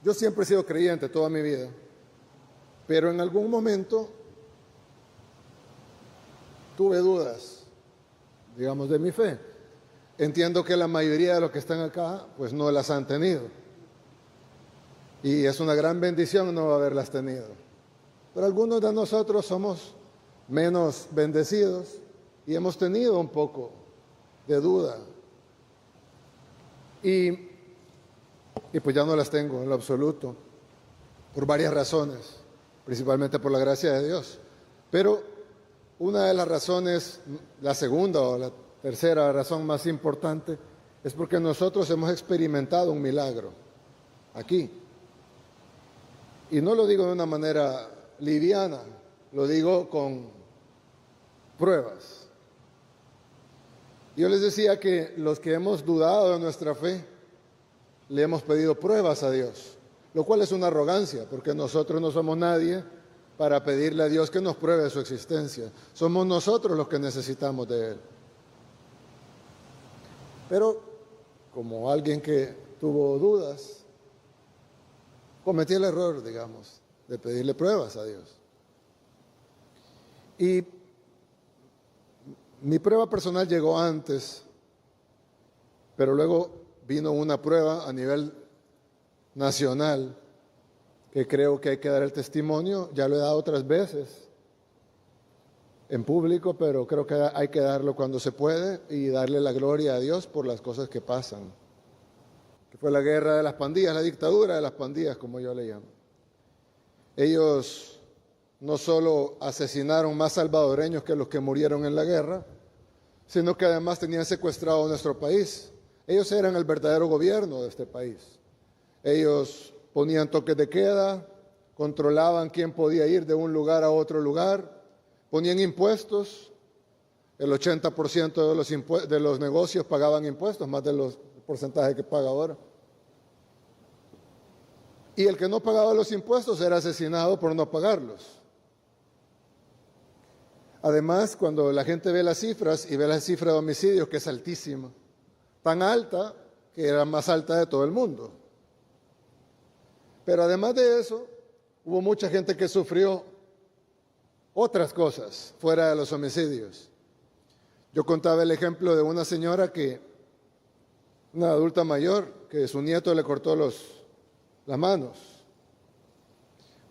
Yo siempre he sido creyente toda mi vida, pero en algún momento tuve dudas, digamos, de mi fe. Entiendo que la mayoría de los que están acá, pues no las han tenido. Y es una gran bendición no haberlas tenido. Pero algunos de nosotros somos menos bendecidos y hemos tenido un poco de duda. Y pues ya no las tengo en lo absoluto, por varias razones, principalmente por la gracia de Dios. Pero una de las razones, la segunda o la tercera razón más importante, es porque nosotros hemos experimentado un milagro aquí. Y no lo digo de una manera liviana, lo digo con pruebas. Yo les decía que los que hemos dudado de nuestra fe, le hemos pedido pruebas a Dios, lo cual es una arrogancia, porque nosotros no somos nadie para pedirle a Dios que nos pruebe su existencia. Somos nosotros los que necesitamos de Él. Pero, como alguien que tuvo dudas, cometí el error, digamos, de pedirle pruebas a Dios. Y mi prueba personal llegó antes, pero luego vino una prueba a nivel nacional que creo que hay que dar el testimonio. Ya lo he dado otras veces en público, pero creo que hay que darlo cuando se puede y darle la gloria a Dios por las cosas que pasan. Que fue la guerra de las pandillas, la dictadura de las pandillas, como yo le llamo. Ellos no solo asesinaron más salvadoreños que los que murieron en la guerra, sino que además tenían secuestrado nuestro país. Ellos eran el verdadero gobierno de este país. Ellos ponían toques de queda, controlaban quién podía ir de un lugar a otro lugar, ponían impuestos. El 80% de los negocios pagaban impuestos, más del porcentaje que paga ahora. Y el que no pagaba los impuestos era asesinado por no pagarlos. Además, cuando la gente ve las cifras y ve la cifra de homicidios, que es altísima, tan alta que era más alta de todo el mundo. Pero además de eso, hubo mucha gente que sufrió otras cosas fuera de los homicidios. Yo contaba el ejemplo de una señora una adulta mayor, que su nieto le cortó las manos,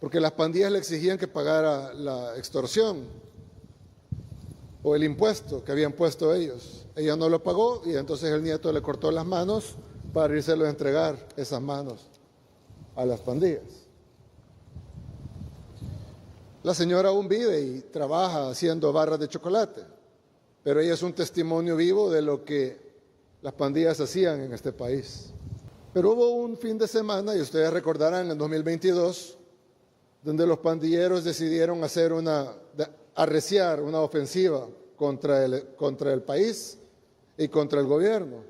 porque las pandillas le exigían que pagara la extorsión o el impuesto que habían puesto ellos. Ella no lo pagó y entonces el nieto le cortó las manos para írselo a entregar esas manos a las pandillas. La señora aún vive y trabaja haciendo barras de chocolate, pero ella es un testimonio vivo de lo que las pandillas hacían en este país. Pero hubo un fin de semana, y ustedes recordarán, en 2022, donde los pandilleros decidieron arreciar una ofensiva contra el país y contra el gobierno,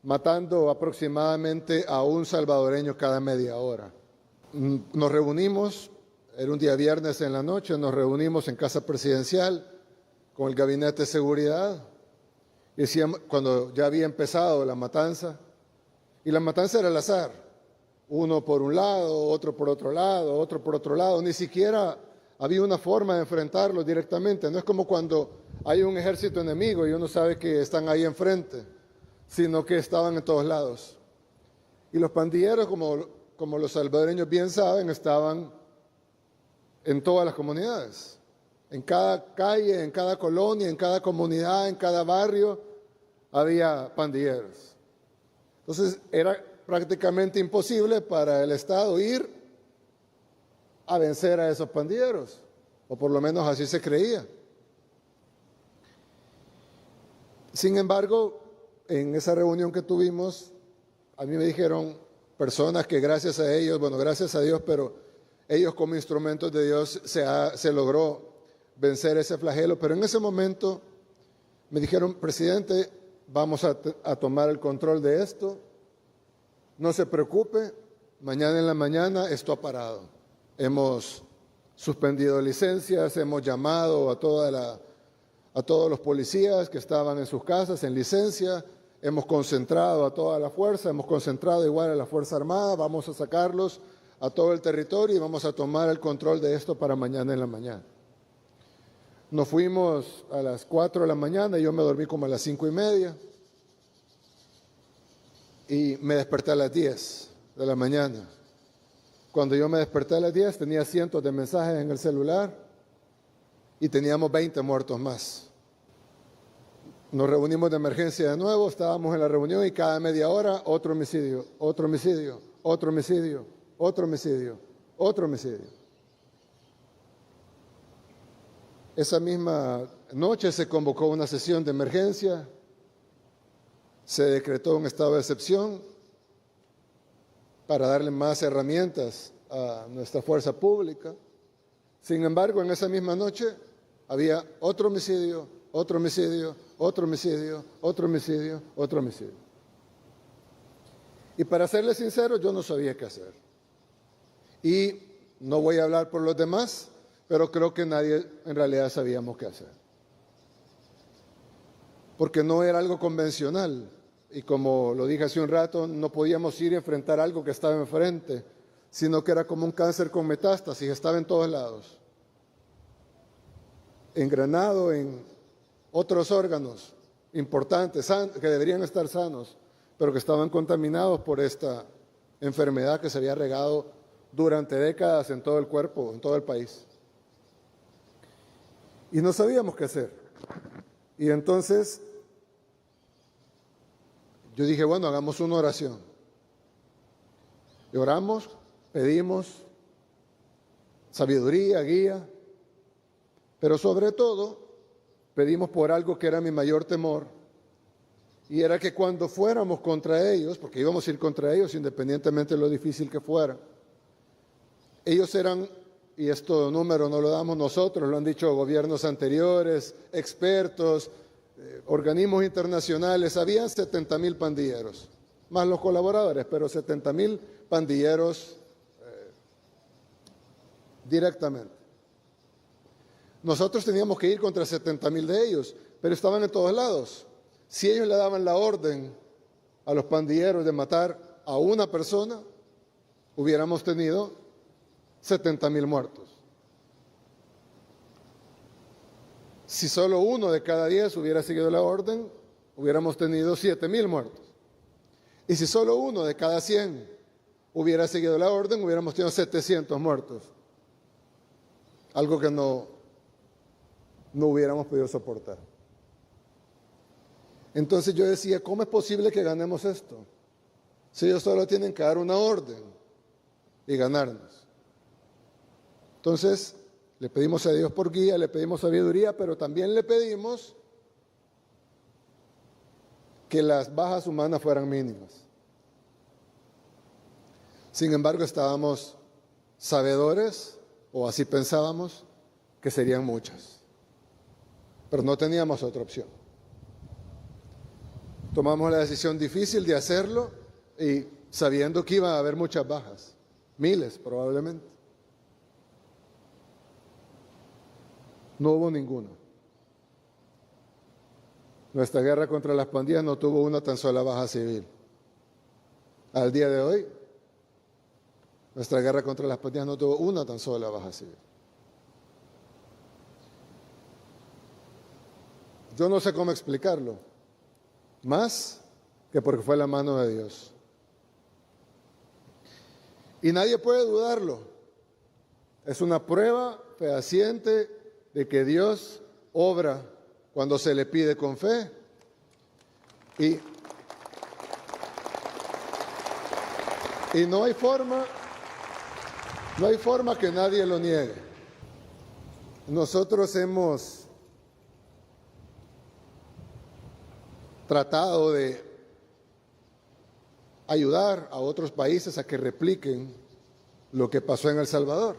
matando aproximadamente a un salvadoreño cada media hora. Nos reunimos, era un día viernes en la noche, nos reunimos en Casa Presidencial con el Gabinete de Seguridad, y decíamos, cuando ya había empezado la matanza, y la matanza era al azar, uno por un lado, otro por otro lado, otro por otro lado, ni siquiera había una forma de enfrentarlos directamente. No es como cuando hay un ejército enemigo y uno sabe que están ahí enfrente, sino que estaban en todos lados. Y los pandilleros, como los salvadoreños bien saben, estaban en todas las comunidades. En cada calle, en cada colonia, en cada comunidad, en cada barrio, había pandilleros. Entonces era prácticamente imposible para el Estado ir a vencer a esos pandilleros, o por lo menos así se creía. Sin embargo, en esa reunión que tuvimos, a mí me dijeron personas que gracias a ellos, bueno, gracias a Dios, pero ellos como instrumentos de Dios se logró vencer ese flagelo. Pero en ese momento me dijeron, presidente, vamos a tomar el control de esto, no se preocupe, mañana en la mañana esto ha parado. Hemos suspendido licencias, hemos llamado a todos los policías que estaban en sus casas en licencia, hemos concentrado a toda la fuerza, hemos concentrado igual a la Fuerza Armada, vamos a sacarlos a todo el territorio y vamos a tomar el control de esto para mañana en la mañana. Nos fuimos a las 4 de la mañana, yo me dormí como a las 5:30 y me desperté a las 10 de la mañana. Cuando yo me desperté a las 10 tenía cientos de mensajes en el celular y teníamos 20 muertos más. Nos reunimos de emergencia de nuevo, estábamos en la reunión y cada media hora otro homicidio, otro homicidio, otro homicidio, otro homicidio, otro homicidio. Esa misma noche se convocó una sesión de emergencia, se decretó un estado de excepción para darle más herramientas a nuestra fuerza pública. Sin embargo, en esa misma noche había otro homicidio, otro homicidio, otro homicidio, otro homicidio, otro homicidio. Y para serles sincero, yo no sabía qué hacer. Y no voy a hablar por los demás, pero creo que nadie en realidad sabíamos qué hacer. Porque no era algo convencional. Y como lo dije hace un rato, no podíamos ir y enfrentar algo que estaba enfrente, sino que era como un cáncer con metástasis, estaba en todos lados. Engranado en otros órganos importantes, que deberían estar sanos, pero que estaban contaminados por esta enfermedad que se había regado durante décadas en todo el cuerpo, en todo el país. Y no sabíamos qué hacer. Y entonces yo dije, bueno, hagamos una oración. Y oramos, pedimos sabiduría, guía, pero sobre todo pedimos por algo que era mi mayor temor, y era que cuando fuéramos contra ellos, porque íbamos a ir contra ellos independientemente de lo difícil que fuera, ellos eran, y esto número no lo damos nosotros, lo han dicho gobiernos anteriores, expertos, organismos internacionales, habían 70,000 pandilleros, más los colaboradores, pero 70,000 pandilleros directamente. Nosotros teníamos que ir contra 70,000 de ellos, pero estaban en todos lados. Si ellos le daban la orden a los pandilleros de matar a una persona, hubiéramos tenido 70,000 muertos. Si solo 1 de cada 10 hubiera seguido la orden, hubiéramos tenido 7,000 muertos. Y si solo 1 de cada 100 hubiera seguido la orden, hubiéramos tenido 700 muertos. Algo que no hubiéramos podido soportar. Entonces yo decía, ¿cómo es posible que ganemos esto? Si ellos solo tienen que dar una orden y ganarnos. Entonces le pedimos a Dios por guía, le pedimos sabiduría, pero también le pedimos que las bajas humanas fueran mínimas. Sin embargo, estábamos sabedores, o así pensábamos, que serían muchas. Pero no teníamos otra opción. Tomamos la decisión difícil de hacerlo y sabiendo que iba a haber muchas bajas, miles probablemente. No hubo ninguno. Nuestra guerra contra las pandillas no tuvo una tan sola baja civil. Al día de hoy, nuestra guerra contra las pandillas no tuvo una tan sola baja civil. Yo no sé cómo explicarlo, más que porque fue la mano de Dios. Y nadie puede dudarlo. Es una prueba fehaciente de que Dios obra cuando se le pide con fe. Y no hay forma que nadie lo niegue. Nosotros hemos tratado de ayudar a otros países a que repliquen lo que pasó en El Salvador.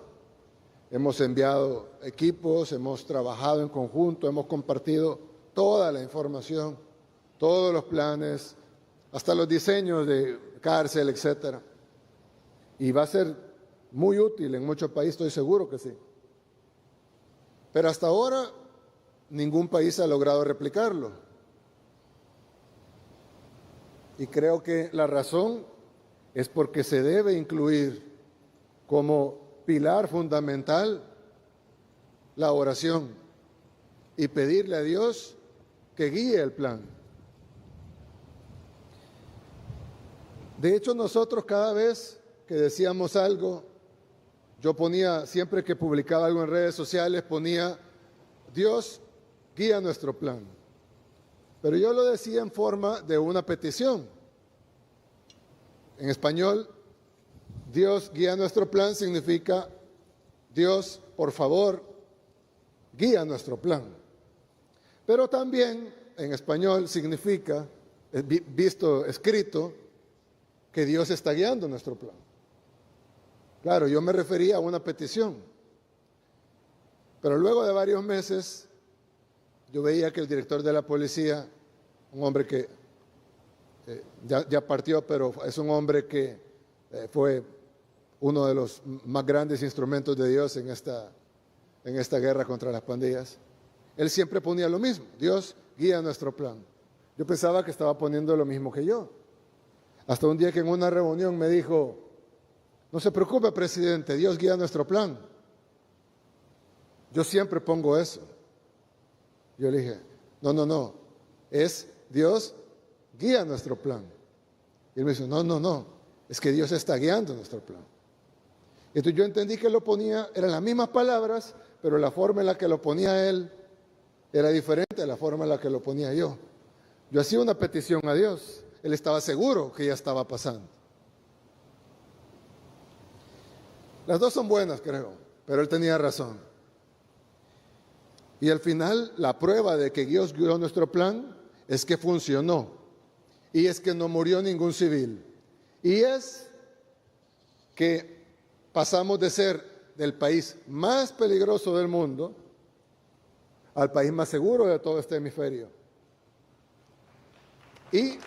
Hemos enviado equipos, hemos trabajado en conjunto, hemos compartido toda la información, todos los planes, hasta los diseños de cárcel, etcétera. Y va a ser muy útil en muchos países, estoy seguro que sí. Pero hasta ahora ningún país ha logrado replicarlo. Y creo que la razón es porque se debe incluir como pilar fundamental la oración y pedirle a Dios que guíe el plan. De hecho, nosotros cada vez que decíamos algo, yo ponía, siempre que publicaba algo en redes sociales, ponía, Dios guía nuestro plan. Pero yo lo decía en forma de una petición. En español, Dios guía nuestro plan significa, Dios, por favor, guía nuestro plan. Pero también en español significa, visto escrito, que Dios está guiando nuestro plan. Claro, yo me refería a una petición. Pero luego de varios meses, yo veía que el director de la policía, un hombre que ya partió, pero es un hombre que fue uno de los más grandes instrumentos de Dios en esta guerra contra las pandillas. Él siempre ponía lo mismo, Dios guía nuestro plan. Yo pensaba que estaba poniendo lo mismo que yo. Hasta un día que en una reunión me dijo, no se preocupe, presidente, Dios guía nuestro plan. Yo siempre pongo eso. Yo le dije, no, es Dios guía nuestro plan. Y él me dice, no, es que Dios está guiando nuestro plan. Entonces yo entendí que lo ponía, eran las mismas palabras, pero la forma en la que lo ponía él era diferente a la forma en la que lo ponía yo. Yo hacía una petición a Dios, él estaba seguro que ya estaba pasando. Las dos son buenas, creo, pero él tenía razón. Y al final, la prueba de que Dios guió nuestro plan es que funcionó. Y es que no murió ningún civil. Y es que pasamos de ser del país más peligroso del mundo al país más seguro de todo este hemisferio. Y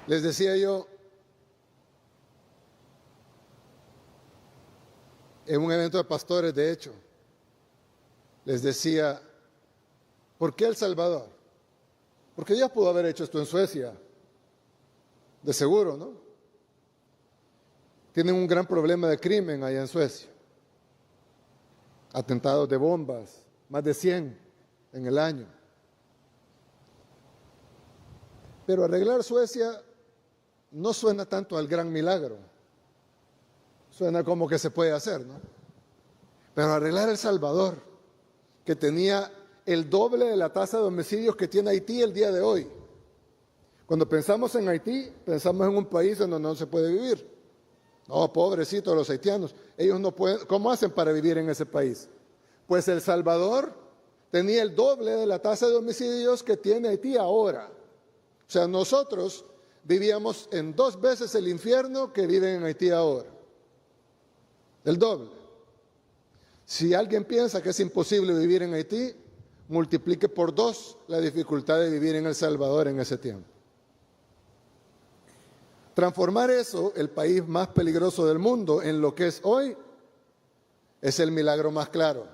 les decía yo, en un evento de pastores, de hecho, les decía, ¿por qué El Salvador? Porque Dios pudo haber hecho esto en Suecia, de seguro, ¿no? Tienen un gran problema de crimen allá en Suecia. Atentados de bombas, más de 100 en el año. Pero arreglar Suecia no suena tanto al gran milagro. Suena como que se puede hacer, ¿no? Pero arreglar El Salvador, que tenía el doble de la tasa de homicidios que tiene Haití el día de hoy. Cuando pensamos en Haití, pensamos en un país en donde no se puede vivir. No, pobrecitos los haitianos, ellos no pueden, ¿cómo hacen para vivir en ese país? Pues El Salvador tenía el doble de la tasa de homicidios que tiene Haití ahora. O sea, nosotros vivíamos en 2 veces el infierno que viven en Haití ahora. El doble. Si alguien piensa que es imposible vivir en Haití, multiplique por 2 la dificultad de vivir en El Salvador en ese tiempo. Transformar eso, el país más peligroso del mundo, en lo que es hoy, es el milagro más claro.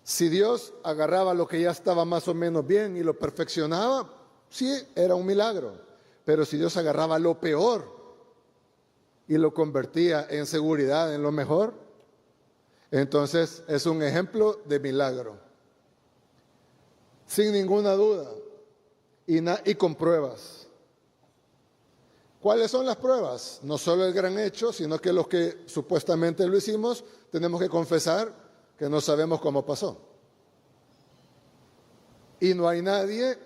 Si Dios agarraba lo que ya estaba más o menos bien y lo perfeccionaba, sí, era un milagro. Pero si Dios agarraba lo peor y lo convertía en seguridad, en lo mejor, entonces es un ejemplo de milagro. Sin ninguna duda y con pruebas. ¿Cuáles son las pruebas? No solo el gran hecho, sino que los que supuestamente lo hicimos, tenemos que confesar que no sabemos cómo pasó. Y no hay nadie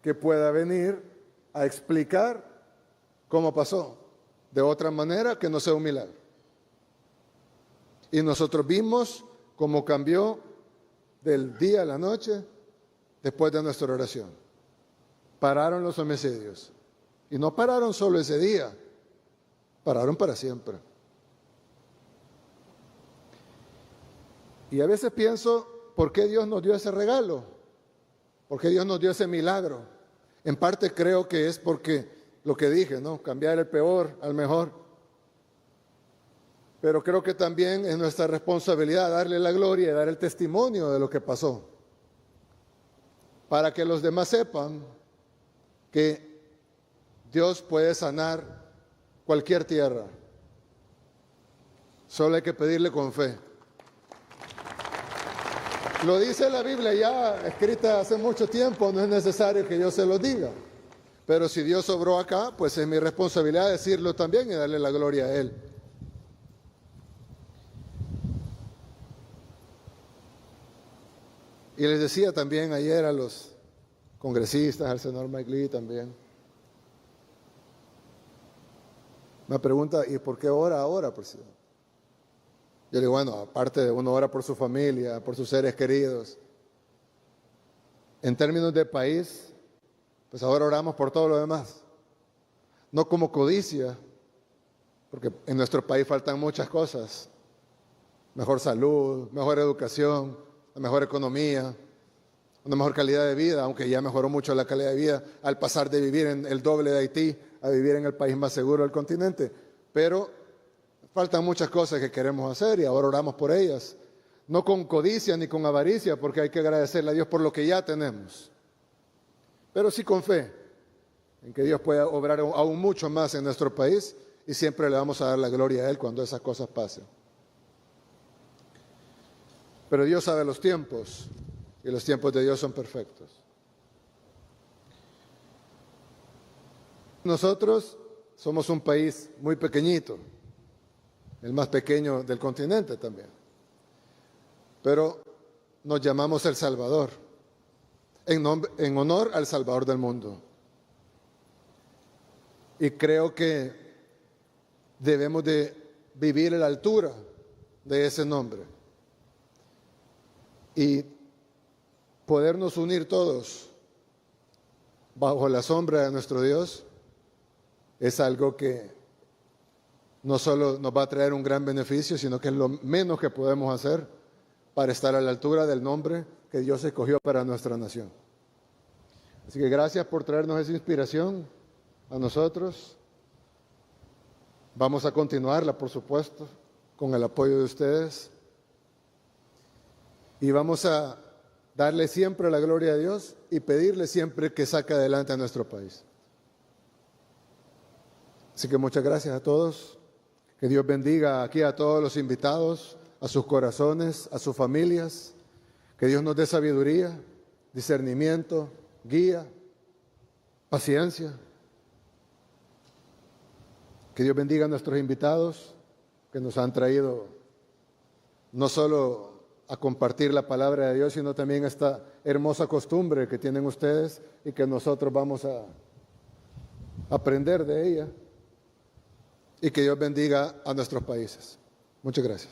que pueda venir a explicar cómo pasó de otra manera que no sea un milagro. Y nosotros vimos cómo cambió del día a la noche después de nuestra oración. Pararon los homicidios. Y no pararon solo ese día, pararon para siempre. Y a veces pienso, ¿por qué Dios nos dio ese regalo? ¿Por qué Dios nos dio ese milagro? En parte creo que es porque lo que dije, ¿no? Cambiar el peor al mejor. pero creo que también es nuestra responsabilidad darle la gloria y dar el testimonio de lo que pasó, para que los demás sepan que Dios puede sanar cualquier tierra. Solo hay que pedirle con fe. Lo dice la Biblia ya escrita hace mucho tiempo, no es necesario que yo se lo diga. Pero si Dios obró acá, pues es mi responsabilidad decirlo también y darle la gloria a Él. Y les decía también ayer a los congresistas, al senador Mike Lee también. Me pregunta, ¿y por qué ora ahora, presidente? Yo le digo, bueno, aparte de uno ora por su familia, por sus seres queridos. En términos de país, pues ahora oramos por todo lo demás. No como codicia, porque en nuestro país faltan muchas cosas. Mejor salud, mejor educación, una mejor economía, una mejor calidad de vida, aunque ya mejoró mucho la calidad de vida al pasar de vivir en el doble de Haití a vivir en el país más seguro del continente. Pero faltan muchas cosas que queremos hacer y ahora oramos por ellas. No con codicia ni con avaricia, porque hay que agradecerle a Dios por lo que ya tenemos. Pero sí con fe, en que Dios pueda obrar aún mucho más en nuestro país y siempre le vamos a dar la gloria a Él cuando esas cosas pasen. Pero Dios sabe los tiempos y los tiempos de Dios son perfectos. Nosotros somos un país muy pequeñito, el más pequeño del continente también, pero nos llamamos El Salvador, en honor al Salvador del mundo. Y creo que debemos de vivir a la altura de ese nombre y podernos unir todos bajo la sombra de nuestro Dios es algo que no solo nos va a traer un gran beneficio, sino que es lo menos que podemos hacer para estar a la altura del nombre que Dios escogió para nuestra nación. Así que gracias por traernos esa inspiración a nosotros. Vamos a continuarla, por supuesto, con el apoyo de ustedes. Y vamos a darle siempre la gloria a Dios y pedirle siempre que saque adelante a nuestro país. Así que muchas gracias a todos. Que Dios bendiga aquí a todos los invitados, a sus corazones, a sus familias. Que Dios nos dé sabiduría, discernimiento, guía, paciencia. Que Dios bendiga a nuestros invitados que nos han traído no solo a compartir la palabra de Dios, sino también esta hermosa costumbre que tienen ustedes y que nosotros vamos a aprender de ella. Y que Dios bendiga a nuestros países. Muchas gracias.